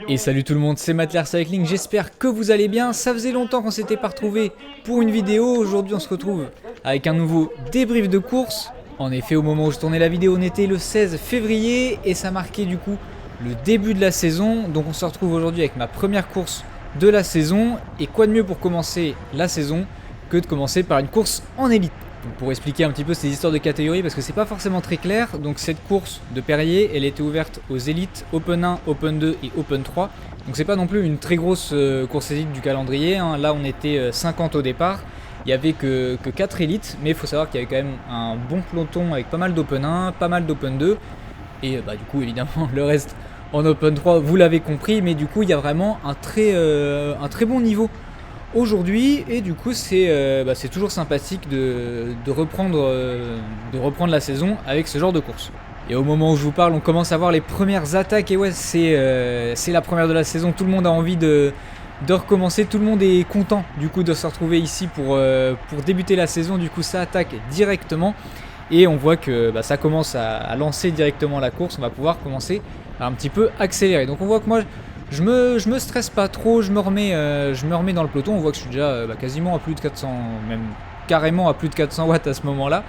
Et salut tout le monde, c'est Matler Cycling, j'espère que vous allez bien. Ça faisait longtemps qu'on s'était pas retrouvés pour une vidéo. Aujourd'hui on se retrouve avec un nouveau débrief de course. En effet, au moment où je tournais la vidéo, on était le 16 février et ça marquait du coup le début de la saison. Donc on se retrouve aujourd'hui avec ma première course de la saison. Et quoi de mieux pour commencer la saison que de commencer par une course en élite. Donc pour expliquer un petit peu ces histoires de catégories, parce que c'est pas forcément très clair. Donc cette course de Perrier, elle était ouverte aux élites Open 1, Open 2 et Open 3. Donc c'est pas non plus une très grosse course élite du calendrier, hein. Là on était 50 au départ. Il n'y avait que 4 élites, mais il faut savoir qu'il y avait quand même un bon peloton avec pas mal d'Open 1, pas mal d'Open 2. Et du coup évidemment le reste en Open 3, vous l'avez compris, mais du coup il y a vraiment un très bon niveau aujourd'hui, et du coup c'est toujours sympathique de reprendre la saison avec ce genre de course. Et au moment où je vous parle, on commence à voir les premières attaques, et ouais, c'est la première de la saison, tout le monde a envie de recommencer, tout le monde est content du coup de se retrouver ici pour débuter la saison. Du coup ça attaque directement, et on voit que ça commence à lancer directement la course. On va pouvoir commencer à un petit peu accélérer. Donc on voit que moi je me stresse pas trop, je me remets dans le peloton. On voit que je suis déjà quasiment à plus de 400, même carrément à plus de 400 watts à ce moment-là.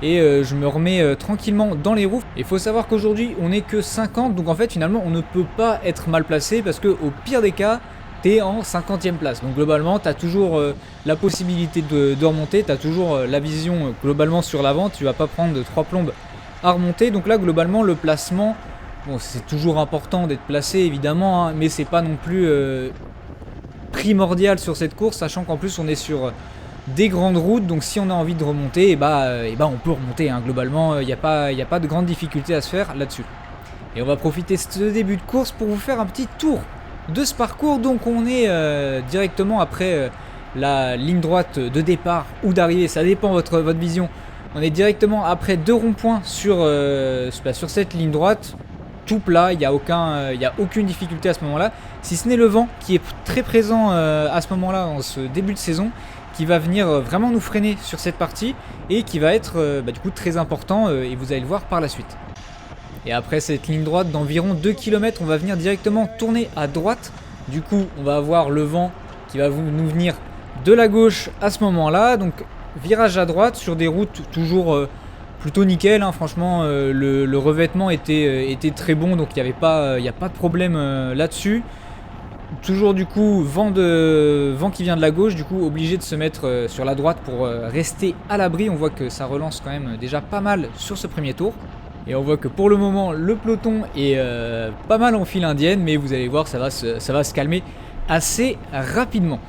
Et je me remets tranquillement dans les roues. Il faut savoir qu'aujourd'hui on n'est que 50, donc en fait finalement on ne peut pas être mal placé, parce que au pire des cas t'es en 50e place. Donc globalement t'as toujours la possibilité de remonter, t'as toujours la vision globalement sur l'avant, tu vas pas prendre de 3 plombes à remonter. Donc là globalement le placement, bon, c'est toujours important d'être placé évidemment, hein, mais c'est pas non plus primordial sur cette course, sachant qu'en plus on est sur des grandes routes. Donc si on a envie de remonter, on peut remonter, hein. Globalement il n'y a pas de grande difficulté à se faire là-dessus. Et on va profiter de ce début de course pour vous faire un petit tour de ce parcours. Donc on est directement après la ligne droite de départ ou d'arrivée, ça dépend votre vision. On est directement après 2 ronds-points sur cette ligne droite, tout plat, il n'y a aucune difficulté à ce moment-là, si ce n'est le vent qui est très présent à ce moment-là, en ce début de saison, qui va venir vraiment nous freiner sur cette partie, et qui va être du coup très important, et vous allez le voir par la suite. Et après cette ligne droite d'environ 2 km, on va venir directement tourner à droite. Du coup on va avoir le vent qui va nous venir de la gauche à ce moment-là. Donc virage à droite sur des routes toujours plutôt nickel, hein. Franchement le revêtement était très bon, donc il n'y a pas de problème là-dessus. Toujours du coup vent qui vient de la gauche, du coup obligé de se mettre sur la droite pour rester à l'abri. On voit que ça relance quand même déjà pas mal sur ce premier tour. Et on voit que pour le moment le peloton est pas mal en file indienne, mais vous allez voir ça va se calmer assez rapidement.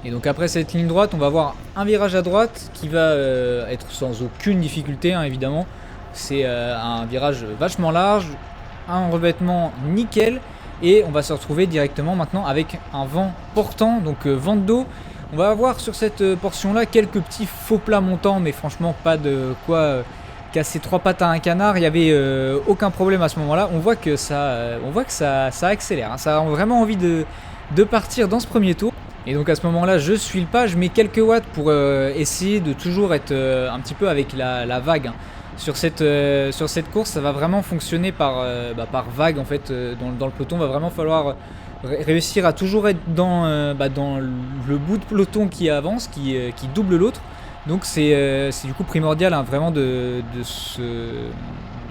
Et donc après cette ligne droite, on va avoir un virage à droite qui va être sans aucune difficulté, hein, évidemment. C'est un virage vachement large, un revêtement nickel, et on va se retrouver directement maintenant avec un vent portant, donc vent de dos. On va avoir sur cette portion là quelques petits faux plats montants, mais franchement pas de quoi casser 3 pattes à un canard, il n'y avait aucun problème à ce moment-là. On voit que ça accélère, hein. Ça a vraiment envie de partir dans ce premier tour. Et donc à ce moment-là, je suis le pas, je mets quelques watts pour essayer de toujours être un petit peu avec la vague, hein. Sur cette course, ça va vraiment fonctionner par vague en fait. Dans le peloton, il va vraiment falloir réussir à toujours être dans le bout de peloton qui avance, qui double l'autre. Donc c'est du coup primordial, hein, vraiment de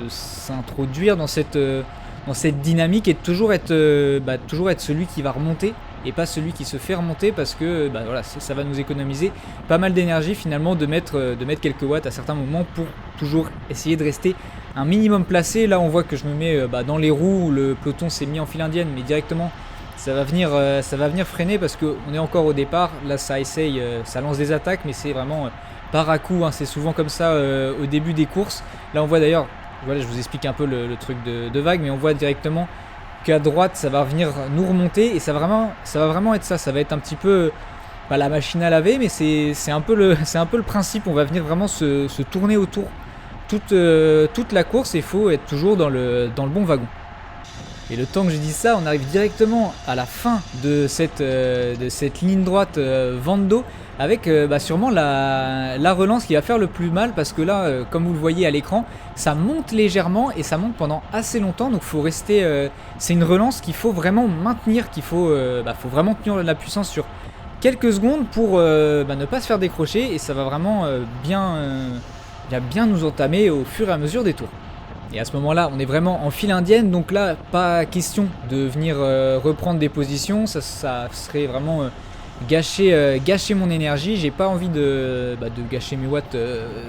s'introduire dans cette dynamique, et de toujours être celui qui va remonter et pas celui qui se fait remonter, parce que ça va nous économiser pas mal d'énergie finalement de mettre quelques watts à certains moments pour toujours essayer de rester un minimum placé. Là on voit que je me mets dans les roues où le peloton s'est mis en file indienne, mais directement ça va venir freiner parce qu'on est encore au départ. Là ça essaye, ça lance des attaques, mais c'est vraiment par à coup, hein. C'est souvent comme ça au début des courses. Là on voit d'ailleurs, voilà, je vous explique un peu le truc de vague, mais on voit directement qu'à droite ça va venir nous remonter, et ça va vraiment être ça va être un petit peu la machine à laver, mais c'est un peu le principe. On va venir vraiment se tourner autour toute la course, et il faut être toujours dans le bon wagon. Et le temps que je dis ça, on arrive directement à la fin de cette ligne droite vent de dos, avec sûrement la relance qui va faire le plus mal, parce que là, comme vous le voyez à l'écran, ça monte légèrement et ça monte pendant assez longtemps, donc faut rester. C'est une relance qu'il faut vraiment maintenir, faut vraiment tenir la puissance sur quelques secondes pour ne pas se faire décrocher, et ça va vraiment bien nous entamer au fur et à mesure des tours. Et à ce moment-là, on est vraiment en file indienne, donc là, pas question de venir reprendre des positions, ça serait vraiment gâcher mon énergie. J'ai pas envie de gâcher mes watts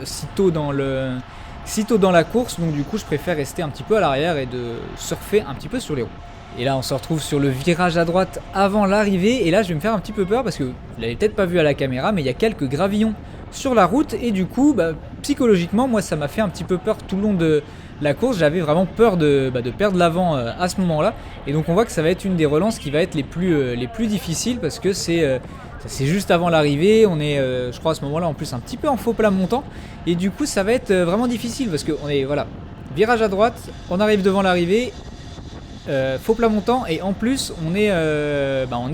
sitôt dans la course, donc du coup, je préfère rester un petit peu à l'arrière et de surfer un petit peu sur les roues. Et là, on se retrouve sur le virage à droite avant l'arrivée, et là, je vais me faire un petit peu peur parce que vous l'avez peut-être pas vu à la caméra, mais il y a quelques gravillons sur la route, et du coup, psychologiquement, moi, ça m'a fait un petit peu peur tout le long de la course. J'avais vraiment peur de perdre l'avant à ce moment-là, et donc on voit que ça va être une des relances qui va être les plus difficiles, parce que c'est juste avant l'arrivée. On est, je crois à ce moment-là, en plus un petit peu en faux plat montant, et du coup ça va être vraiment difficile, parce que on est, voilà, virage à droite, on arrive devant l'arrivée, faux plat montant, et en plus on est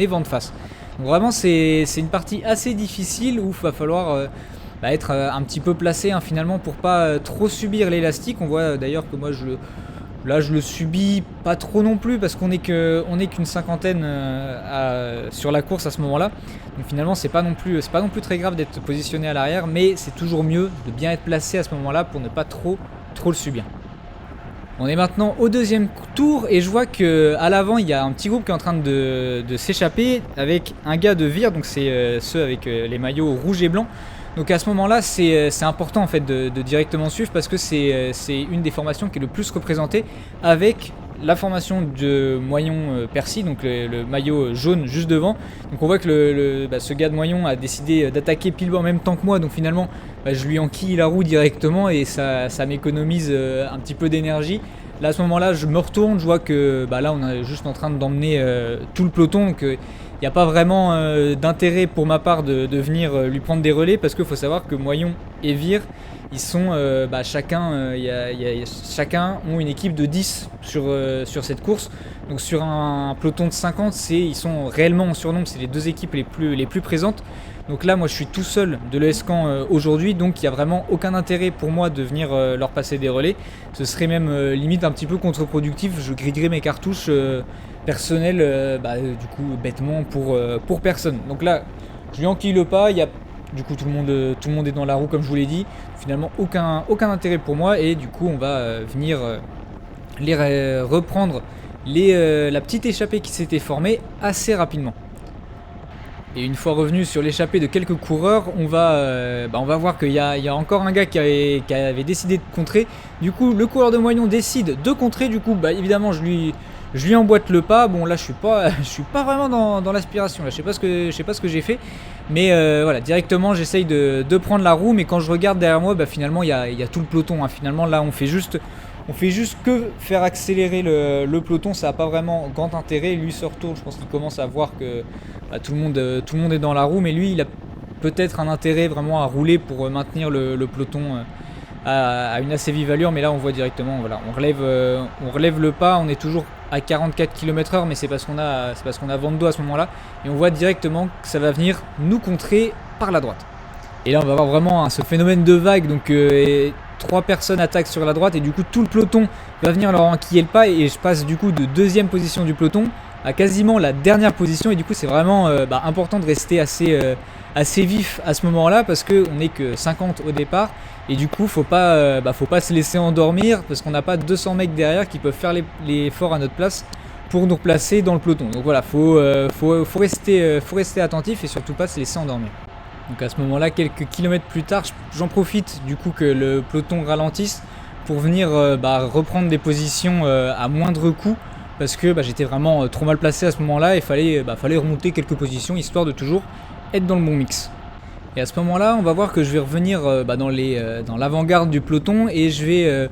vent de face. Donc vraiment c'est une partie assez difficile où il va falloir être un petit peu placé finalement pour pas trop subir l'élastique. On voit d'ailleurs que moi je le subis pas trop non plus, parce qu'on est qu'une cinquantaine sur la course à ce moment-là. Donc finalement c'est pas non plus très grave d'être positionné à l'arrière, mais c'est toujours mieux de bien être placé à ce moment-là pour ne pas trop le subir. On est maintenant au deuxième tour, et je vois qu'à l'avant il y a un petit groupe qui est en train de s'échapper avec un gars de Vire, donc c'est ceux avec les maillots rouge et blanc. Donc à ce moment-là, c'est important en fait de directement suivre, parce que c'est une des formations qui est le plus représentée, avec la formation de Moyon Percy, donc le maillot jaune juste devant. Donc on voit que ce gars de Moyon a décidé d'attaquer pile en même temps que moi, donc finalement je lui enquille la roue directement, et ça m'économise un petit peu d'énergie. Là à ce moment-là, je me retourne, je vois que là on est juste en train d'emmener tout le peloton, donc il n'y a pas vraiment d'intérêt pour ma part de venir lui prendre des relais, parce qu'il faut savoir que Moyon et Vire, ils sont chacun ont une équipe de 10 sur cette course. Donc sur un peloton de 50, ils sont réellement en surnombre, c'est les deux équipes les plus présentes. Donc là moi je suis tout seul de l'ESCAN aujourd'hui, donc il n'y a vraiment aucun intérêt pour moi de venir leur passer des relais. Ce serait même limite un petit peu contre-productif, je grillerais mes cartouches personnelles du coup bêtement pour personne. Donc là je lui enquille le pas, du coup tout le monde est dans la roue comme je vous l'ai dit. Finalement aucun intérêt pour moi, et du coup on va venir reprendre la petite échappée qui s'était formée assez rapidement. Et une fois revenu sur l'échappée de quelques coureurs, on va voir qu'il y a encore un gars qui avait décidé de contrer. Du coup, le coureur de Moyon décide de contrer. Du coup, évidemment, je lui emboîte le pas. Bon, là, je suis pas vraiment dans l'aspiration. Là, je sais pas ce que j'ai fait, mais voilà, directement, j'essaye de prendre la roue. Mais quand je regarde derrière moi, finalement, il y a tout le peloton. Finalement, là, on fait juste que faire accélérer le peloton. Ça n'a pas vraiment grand intérêt. Lui se retourne, je pense qu'il commence à voir que tout le monde est dans la roue, mais lui il a peut-être un intérêt vraiment à rouler pour maintenir le peloton à une assez vive allure. Mais là on voit directement, voilà, on relève le pas, on est toujours à 44 km/h, mais c'est parce qu'on a vent de dos à ce moment-là, et on voit directement que ça va venir nous contrer par la droite. Et là on va avoir vraiment ce phénomène de vague, donc 3 personnes attaquent sur la droite, et du coup tout le peloton va venir leur enquiller le pas, et je passe du coup de deuxième position du peloton à quasiment la dernière position, et du coup c'est vraiment important de rester assez vif à ce moment-là, parce qu'on n'est que 50 au départ, et du coup faut pas se laisser endormir, parce qu'on n'a pas 200 mecs derrière qui peuvent faire l'effort à notre place pour nous replacer dans le peloton. Donc voilà, faut rester attentif et surtout pas se laisser endormir. Donc à ce moment-là, quelques kilomètres plus tard, j'en profite du coup que le peloton ralentisse pour venir reprendre des positions à moindre coût, parce que j'étais vraiment trop mal placé à ce moment-là, et fallait remonter quelques positions histoire de toujours être dans le bon mix. Et à ce moment-là, on va voir que je vais revenir dans l'avant-garde du peloton, et je vais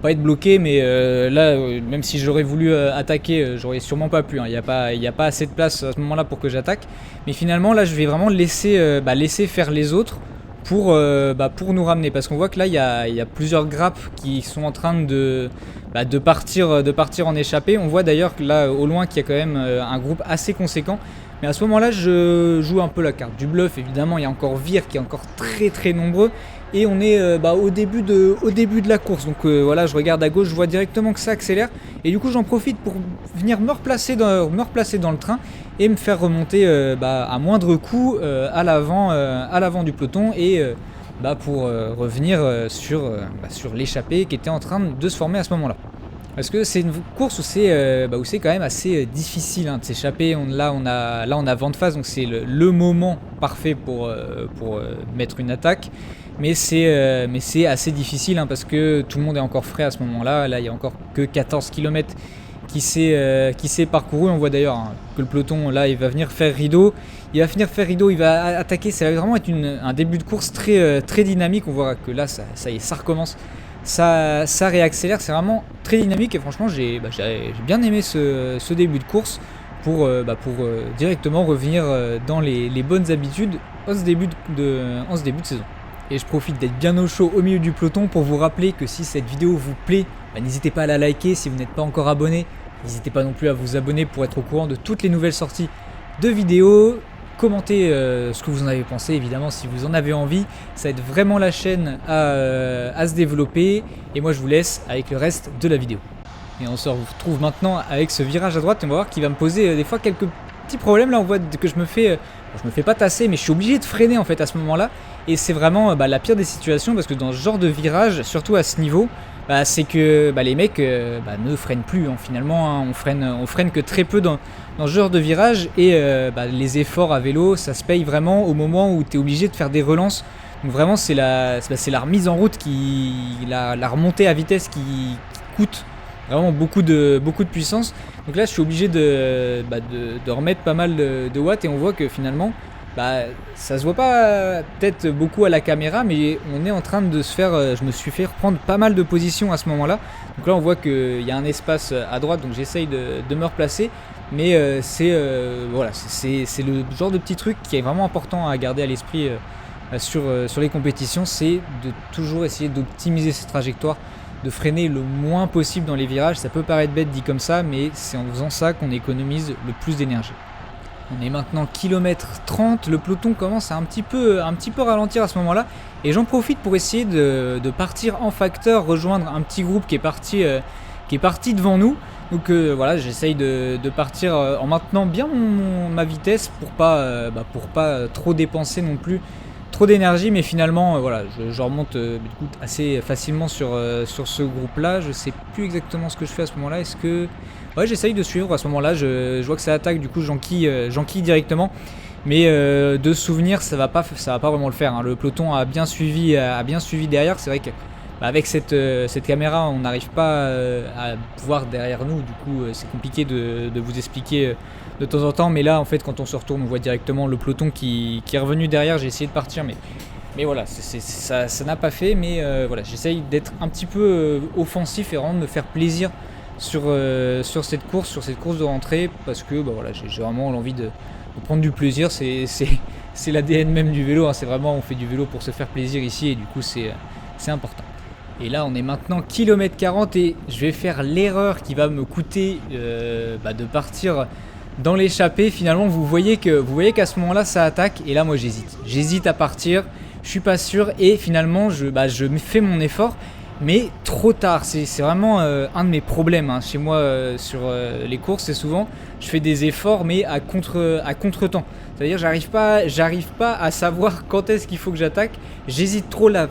pas être bloqué, mais là, même si j'aurais voulu attaquer, j'aurais sûrement pas pu. Il n'y a pas assez de place à ce moment-là pour que j'attaque. Mais finalement, là, je vais vraiment laisser faire les autres pour nous ramener, parce qu'on voit que là, il y a plusieurs grappes qui sont en train de de partir en échappée. On voit d'ailleurs là au loin qu'il y a quand même un groupe assez conséquent. Mais à ce moment-là, je joue un peu la carte du bluff. Évidemment, il y a encore Vir qui est encore très très nombreux. Et on est au début de la course. Donc voilà, je regarde à gauche, je vois directement que ça accélère. Et du coup, j'en profite pour venir me replacer dans le train et me faire remonter à moindre coût à l'avant du peloton. Et pour revenir sur l'échappée qui était en train de se former à ce moment-là. Parce que c'est une course où c'est quand même assez difficile de s'échapper. Là on a vent de face, donc c'est le moment parfait pour mettre une attaque. Mais c'est assez difficile parce que tout le monde est encore frais à ce moment-là. Là il n'y a encore que 14 km qui s'est parcouru. On voit d'ailleurs que le peloton là il va venir faire rideau. Il va attaquer. Ça va vraiment être un début de course très, très dynamique. On voit que là ça y est, ça recommence. Ça réaccélère, c'est vraiment très dynamique et franchement j'ai bien aimé ce début de course pour directement revenir dans les bonnes habitudes en ce début de saison. Et je profite d'être bien au chaud au milieu du peloton pour vous rappeler que si cette vidéo vous plaît, n'hésitez pas à la liker. Si vous n'êtes pas encore abonné, n'hésitez pas non plus à vous abonner pour être au courant de toutes les nouvelles sorties de vidéos. Commentez ce que vous en avez pensé, évidemment, si vous en avez envie. Ça aide vraiment la chaîne à se développer. Et moi, je vous laisse avec le reste de la vidéo. Et on se retrouve maintenant avec ce virage à droite. Et on va voir qu'il va me poser des fois quelques petits problèmes. Là, on voit que je me fais pas tasser, mais je suis obligé de freiner en fait à ce moment-là. Et c'est vraiment la pire des situations parce que dans ce genre de virage, surtout à ce niveau, c'est que les mecs ne freinent plus finalement. On freine que très peu dans ce genre de virage et les efforts à vélo ça se paye vraiment au moment où tu es obligé de faire des relances. Donc vraiment c'est la remise en route la remontée à vitesse qui coûte vraiment beaucoup de puissance. Donc là je suis obligé de remettre pas mal de watts et on voit que finalement ça se voit pas peut-être beaucoup à la caméra, mais on est en train de se faire. Je me suis fait reprendre pas mal de positions à ce moment-là. Donc là, on voit qu'il y a un espace à droite, donc j'essaye de me replacer. Mais c'est le genre de petit truc qui est vraiment important à garder à l'esprit sur les compétitions, c'est de toujours essayer d'optimiser ses trajectoires, de freiner le moins possible dans les virages. Ça peut paraître bête dit comme ça, mais c'est en faisant ça qu'on économise le plus d'énergie. On est maintenant kilomètre 30, le peloton commence à un petit peu ralentir à ce moment-là et j'en profite pour essayer de partir en facteur, rejoindre un petit groupe qui est parti devant nous. Donc j'essaye de partir en maintenant bien ma vitesse pour pas trop dépenser non plus trop d'énergie, mais finalement je remonte du coup assez facilement sur ce groupe-là. Je sais plus exactement ce que je fais à ce moment-là. Est-ce que j'essaye de suivre à ce moment-là, je vois que ça attaque, du coup j'enquille directement, mais de souvenir ça va pas vraiment le faire. Le peloton a bien suivi derrière. C'est vrai que avec cette caméra on n'arrive pas à voir derrière nous, du coup c'est compliqué de vous expliquer de temps en temps, mais là en fait quand on se retourne on voit directement le peloton qui est revenu derrière. J'ai essayé de partir mais voilà, ça n'a pas fait, mais j'essaye d'être un petit peu offensif et vraiment de me faire plaisir sur cette course de rentrée, parce que j'ai vraiment l'envie de prendre du plaisir. C'est l'ADN même du vélo, c'est vraiment, on fait du vélo pour se faire plaisir ici et du coup c'est important. Et là on est maintenant kilomètre 40 et je vais faire l'erreur qui va me coûter de partir dans l'échappée. Finalement vous voyez qu'à ce moment là ça attaque et là moi j'hésite à partir, je suis pas sûr et finalement je fais mon effort, mais trop tard. C'est vraiment un de mes problèmes chez moi sur les courses. C'est souvent je fais des efforts mais à contre-temps. C'est-à-dire j'arrive pas à savoir quand est-ce qu'il faut que j'attaque. J'hésite trop là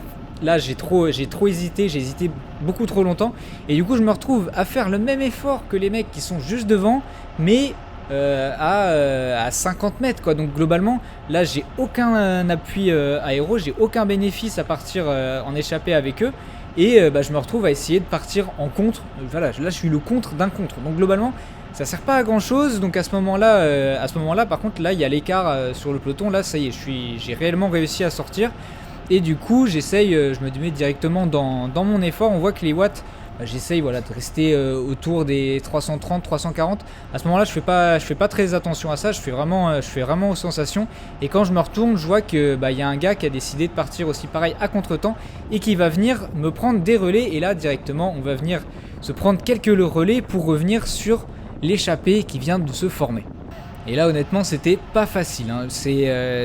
j'ai trop hésité, j'ai hésité beaucoup trop longtemps et du coup je me retrouve à faire le même effort que les mecs qui sont juste devant, mais à 50 mètres quoi. Donc globalement là j'ai aucun appui aéro, j'ai aucun bénéfice à partir en échappée avec eux. Et je me retrouve à essayer de partir en contre. Là je suis le contre d'un contre. Donc globalement ça sert pas à grand chose. Donc à ce moment là par contre là il y a l'écart sur le peloton. Là ça y est, j'ai réellement réussi à sortir. Et du coup j'essaye, je me mets directement dans mon effort. On voit que les watts j'essaye voilà, de rester autour des 330, 340. À ce moment-là, je fais pas très attention à ça, je fais vraiment aux sensations. Et quand je me retourne, je vois que y a un gars qui a décidé de partir aussi pareil à contre-temps et qui va venir me prendre des relais. Et là, directement, on va venir se prendre quelques relais pour revenir sur l'échappée qui vient de se former. Et là, honnêtement, c'était pas facile. Hein.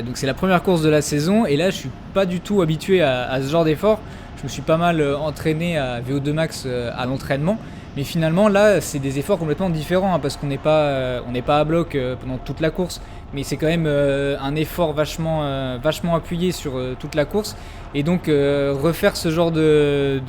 Donc c'est la première course de la saison et là, je suis pas du tout habitué à ce genre d'effort. Je me suis pas mal entraîné à VO2 max à l'entraînement, mais finalement là c'est des efforts complètement différents parce qu'on n'est pas à bloc pendant toute la course, mais c'est quand même un effort vachement appuyé sur toute la course, et donc refaire ce genre ce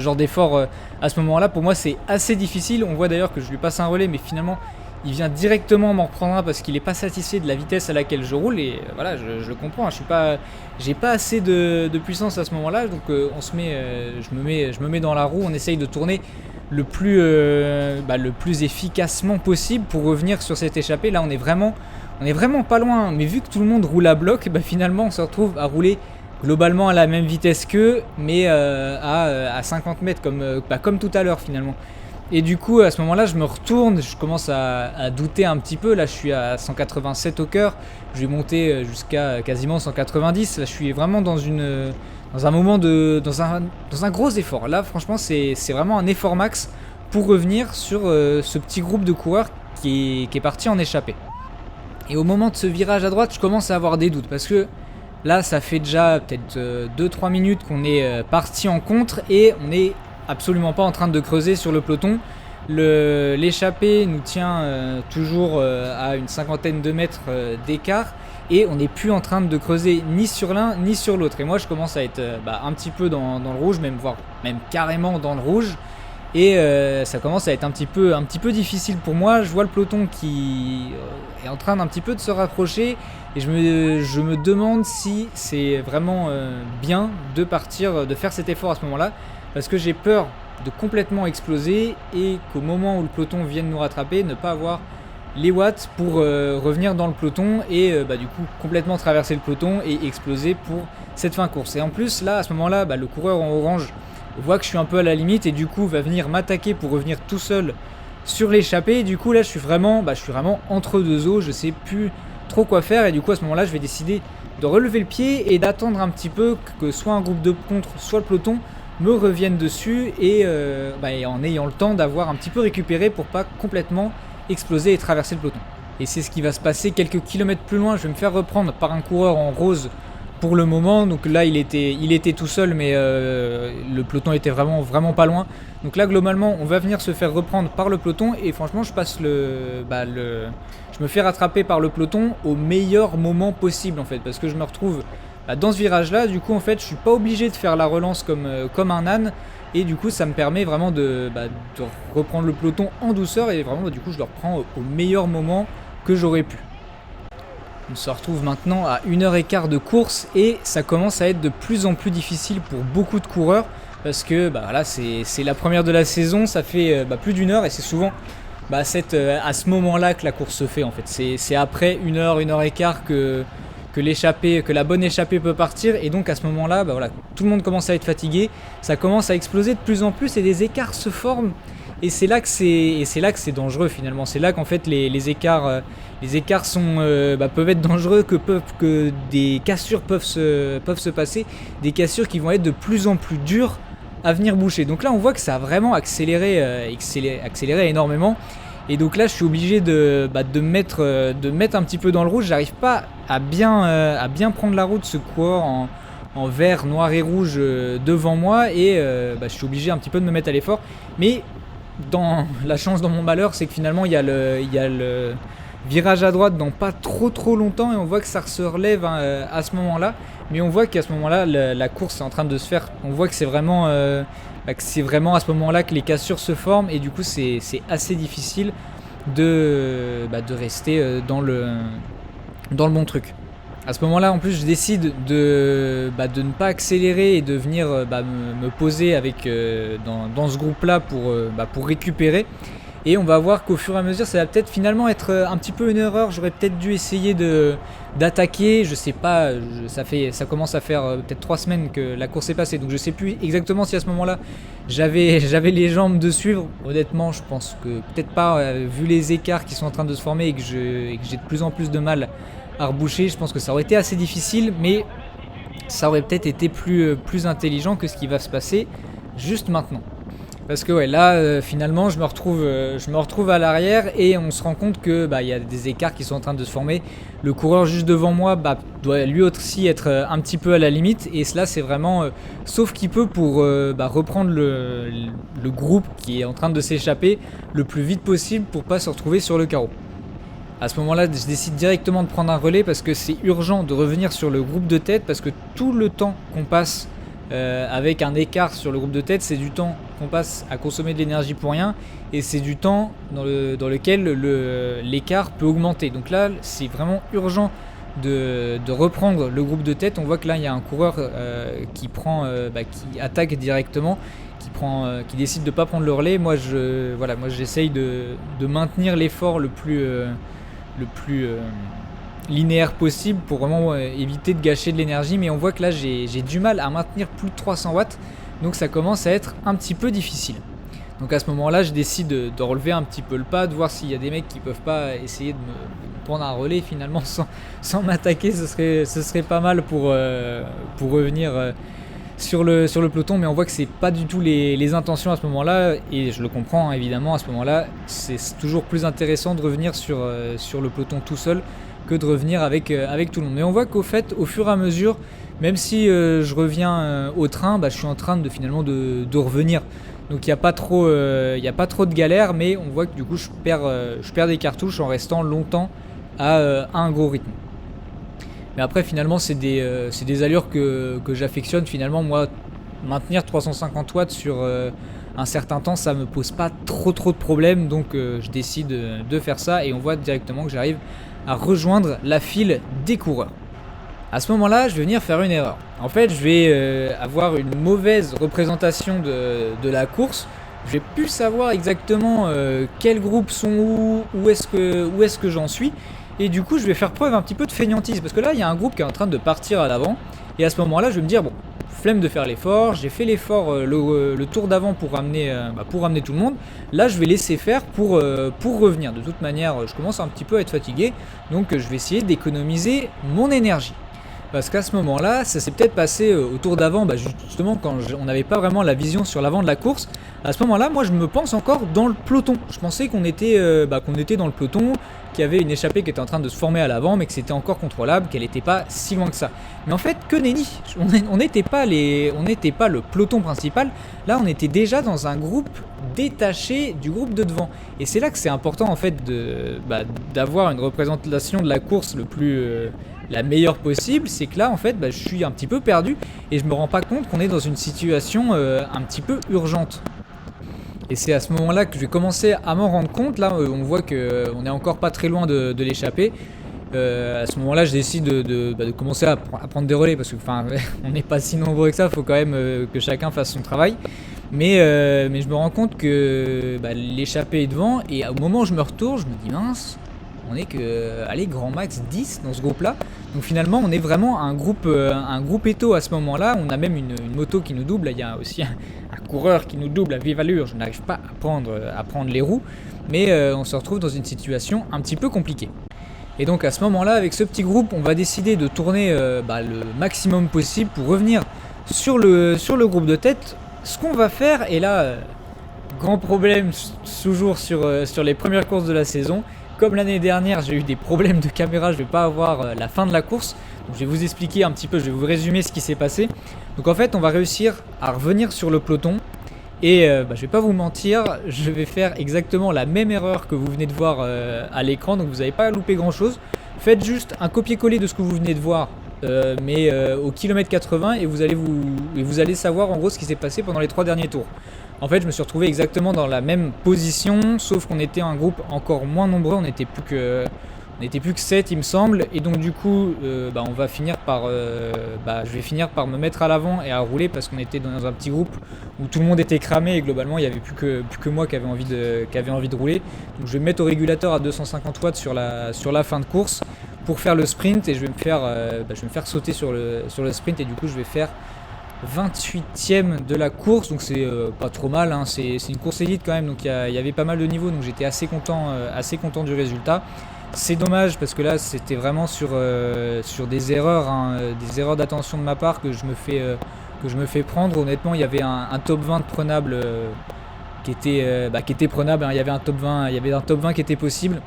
genre d'effort à ce moment-là, pour moi c'est assez difficile. On voit d'ailleurs que je lui passe un relais, mais finalement il vient directement m'en reprendre un parce qu'il n'est pas satisfait de la vitesse à laquelle je roule, et voilà, je le comprends, hein, j'ai pas assez de puissance à ce moment-là, donc je me mets dans la roue, on essaye de tourner le plus efficacement possible pour revenir sur cette échappée. Là on est vraiment pas loin, mais vu que tout le monde roule à bloc, finalement on se retrouve à rouler globalement à la même vitesse qu'eux, mais à 50 mètres comme tout à l'heure finalement. Et du coup, à ce moment-là, je me retourne, je commence à douter un petit peu. Là, je suis à 187 au cœur, je vais monter jusqu'à quasiment 190. Là, je suis vraiment dans un moment dans un gros effort. Là, franchement, c'est vraiment un effort max pour revenir sur ce petit groupe de coureurs qui est parti en échappée. Et au moment de ce virage à droite, je commence à avoir des doutes parce que là, ça fait déjà peut-être 2-3 minutes qu'on est parti en contre et on est absolument pas en train de creuser sur le peloton. L'échappée nous tient toujours à une cinquantaine de mètres d'écart et on n'est plus en train de creuser ni sur l'un ni sur l'autre. Et moi je commence à être un petit peu dans le rouge, voire même carrément dans le rouge, et ça commence à être un petit peu difficile pour moi. Je vois le peloton qui est en train d'un petit peu de se rapprocher et je me demande si c'est vraiment bien de partir, de faire cet effort à ce moment-là, parce que j'ai peur de complètement exploser et qu'au moment où le peloton vienne nous rattraper, ne pas avoir les watts pour revenir dans le peloton et du coup complètement traverser le peloton et exploser pour cette fin course. Et en plus là, à ce moment-là, le coureur en orange voit que je suis un peu à la limite et du coup va venir m'attaquer pour revenir tout seul sur l'échappée. Et du coup là je suis vraiment entre deux eaux, je sais plus trop quoi faire, et du coup à ce moment-là je vais décider de relever le pied et d'attendre un petit peu que soit un groupe de contre, soit le peloton me reviennent dessus, et en ayant le temps d'avoir un petit peu récupéré pour pas complètement exploser et traverser le peloton. Et c'est ce qui va se passer quelques kilomètres plus loin. Je vais me faire reprendre par un coureur en rose pour le moment. Donc là il était tout seul, mais le peloton était vraiment pas loin. Donc là globalement on va venir se faire reprendre par le peloton, et franchement je passe je me fais rattraper par le peloton au meilleur moment possible en fait, parce que je me retrouve dans ce virage là. Du coup en fait je suis pas obligé de faire la relance comme un âne, et du coup ça me permet vraiment de reprendre le peloton en douceur, et vraiment du coup je le reprends au meilleur moment que j'aurais pu. On se retrouve maintenant à 1h15 de course et ça commence à être de plus en plus difficile pour beaucoup de coureurs, parce que là c'est la première de la saison, ça fait plus d'une heure, et c'est souvent à ce moment-là que la course se fait en fait. C'est après 1h15 que la bonne échappée peut partir, et donc à ce moment-là tout le monde commence à être fatigué, ça commence à exploser de plus en plus et des écarts se forment, et c'est là que c'est dangereux finalement. C'est là qu'en fait les écarts peuvent être dangereux, que des cassures peuvent se passer, des cassures qui vont être de plus en plus dures à venir boucher. Donc là on voit que ça a vraiment accéléré énormément. Et donc là je suis obligé de me mettre un petit peu dans le rouge. J'arrive pas à bien prendre la route, ce coureur en vert, noir et rouge devant moi, et je suis obligé un petit peu de me mettre à l'effort. Mais dans la chance, dans mon malheur, c'est que finalement il y a le virage à droite dans pas trop longtemps, et on voit que ça se relève à ce moment-là. Mais on voit qu'à ce moment-là la course est en train de se faire. On voit que c'est vraiment à ce moment-là que les cassures se forment, et du coup c'est assez difficile de rester dans le bon truc. À ce moment-là en plus je décide de ne pas accélérer et de venir me poser dans ce groupe-là pour récupérer. Et on va voir qu'au fur et à mesure, ça va peut-être finalement être un petit peu une erreur. J'aurais peut-être dû essayer d'attaquer. Je sais pas, ça commence à faire peut-être 3 semaines que la course est passée. Donc je sais plus exactement si à ce moment-là, j'avais les jambes de suivre. Honnêtement, je pense que peut-être pas, vu les écarts qui sont en train de se former et que j'ai de plus en plus de mal à reboucher. Je pense que ça aurait été assez difficile, mais ça aurait peut-être été plus intelligent que ce qui va se passer juste maintenant. Parce que ouais, là finalement je me retrouve à l'arrière et on se rend compte que y a des écarts qui sont en train de se former. Le coureur juste devant moi doit lui aussi être un petit peu à la limite, et cela c'est vraiment sauf qu'il peut pour reprendre le groupe qui est en train de s'échapper le plus vite possible pour pas se retrouver sur le carreau. À ce moment-là, je décide directement de prendre un relais parce que c'est urgent de revenir sur le groupe de tête, parce que tout le temps qu'on passe avec un écart sur le groupe de tête, c'est du temps qu'on passe à consommer de l'énergie pour rien, et c'est du temps dans lequel l'écart peut augmenter. Donc là, c'est vraiment urgent de reprendre le groupe de tête. On voit que là, il y a un coureur qui attaque directement, qui décide de ne pas prendre le relais. Moi, j'essaye de maintenir l'effort le plus linéaire possible pour vraiment éviter de gâcher de l'énergie, mais on voit que là j'ai du mal à maintenir plus de 300 watts, donc ça commence à être un petit peu difficile. Donc à ce moment-là, je décide de relever un petit peu le pas, de voir s'il y a des mecs qui peuvent pas essayer de me prendre un relais finalement sans m'attaquer. Ce serait pas mal pour revenir sur le peloton, mais on voit que c'est pas du tout les intentions à ce moment-là, et je le comprends évidemment. À ce moment-là, c'est toujours plus intéressant de revenir sur le peloton tout seul que de revenir avec tout le monde. Mais on voit qu'au fait, au fur et à mesure, même si je reviens au train, je suis en train de revenir. Donc il n'y a pas trop de galère, mais on voit que du coup je perds des cartouches en restant longtemps à un gros rythme. Mais après finalement c'est des allures que j'affectionne. Finalement, moi, maintenir 350 watts sur un certain temps, ça me pose pas trop de problèmes, donc je décide de faire ça, et on voit directement que j'arrive à rejoindre la file des coureurs. À ce moment-là, je vais venir faire une erreur. En fait, je vais avoir une mauvaise représentation de la course. Je vais plus savoir exactement quels groupes sont où est-ce que j'en suis. Et du coup, je vais faire preuve un petit peu de fainéantise, parce que là, il y a un groupe qui est en train de partir à l'avant. Et à ce moment-là, je vais me dire, bon, flemme de faire l'effort, j'ai fait l'effort le tour d'avant pour ramener tout le monde. Là, je vais laisser faire pour revenir. De toute manière, je commence un petit peu à être fatigué, donc je vais essayer d'économiser mon énergie. Parce qu'à ce moment-là, ça s'est peut-être passé au tour d'avant, justement quand on n'avait pas vraiment la vision sur l'avant de la course. À ce moment-là, moi je me pense encore dans le peloton. Je pensais qu'on était dans le peloton, qu'il y avait une échappée qui était en train de se former à l'avant, mais que c'était encore contrôlable, qu'elle n'était pas si loin que ça. Mais en fait, que nenni, on n'était pas le peloton principal. Là, on était déjà dans un groupe détaché du groupe de devant. Et c'est là que c'est important en fait d'avoir une représentation de la course la meilleure possible. C'est que là en fait je suis un petit peu perdu et je me rends pas compte qu'on est dans une situation un petit peu urgente. Et c'est à ce moment-là que je vais commencer à m'en rendre compte. Là on voit qu'on est encore pas très loin de l'échappée. À ce moment-là, je décide de commencer à prendre des relais, parce que on n'est pas si nombreux que ça, il faut quand même que chacun fasse son travail. Mais je me rends compte que l'échappée est devant, et au moment où je me retourne, je me dis mince, on est que grand max 10 dans ce groupe-là. Donc finalement, on est vraiment un groupe étau à ce moment-là. On a même une moto qui nous double. Là, il y a aussi un coureur qui nous double à vive allure. Je n'arrive pas à prendre les roues, mais on se retrouve dans une situation un petit peu compliquée. Et donc à ce moment-là, avec ce petit groupe, on va décider de tourner le maximum possible pour revenir sur le groupe de tête. Ce qu'on va faire, et là, grand problème toujours sur les premières courses de la saison. Comme l'année dernière, j'ai eu des problèmes de caméra, je ne vais pas avoir la fin de la course. Donc je vais vous expliquer un petit peu, je vais vous résumer ce qui s'est passé. Donc en fait, on va réussir à revenir sur le peloton. Et je vais pas vous mentir, je vais faire exactement la même erreur que vous venez de voir à l'écran, donc vous n'avez pas loupé grand chose. Faites juste un copier-coller de ce que vous venez de voir, mais au kilomètre 80, et vous allez savoir en gros ce qui s'est passé pendant les 3 derniers tours. En fait, je me suis retrouvé exactement dans la même position, sauf qu'on était un groupe encore moins nombreux, on On n'était plus que 7 il me semble, et donc du coup on va finir par, je vais finir par me mettre à l'avant et à rouler parce qu'on était dans un petit groupe où tout le monde était cramé et globalement il n'y avait plus que moi qui avait envie de rouler. Donc je vais me mettre au régulateur à 250 watts sur la fin de course pour faire le sprint et je vais me faire sauter sur le sprint et du coup je vais faire 28ème de la course, donc c'est pas trop mal, hein. C'est une course élite quand même, donc il y avait pas mal de niveaux, donc j'étais assez content du résultat. C'est dommage parce que là c'était vraiment sur des erreurs, des erreurs d'attention de ma part que je me fais prendre. Honnêtement, il y avait un top 20 prenable qui était prenable, hein. Il y avait un top 20 qui était possible.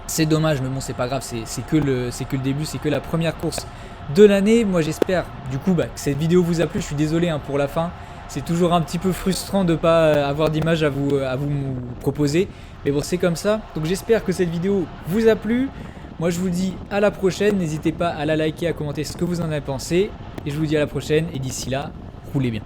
C'est dommage, mais bon, c'est pas grave, c'est que le début, c'est que la première course de l'année. Moi j'espère du coup que cette vidéo vous a plu. Je suis désolé pour la fin, c'est toujours un petit peu frustrant de pas avoir d'image à vous proposer, mais bon, c'est comme ça. Donc j'espère que cette vidéo vous a plu. Moi je vous dis à la prochaine, n'hésitez pas à la liker, à commenter ce que vous en avez pensé, et je vous dis à la prochaine, et d'ici là, roulez bien.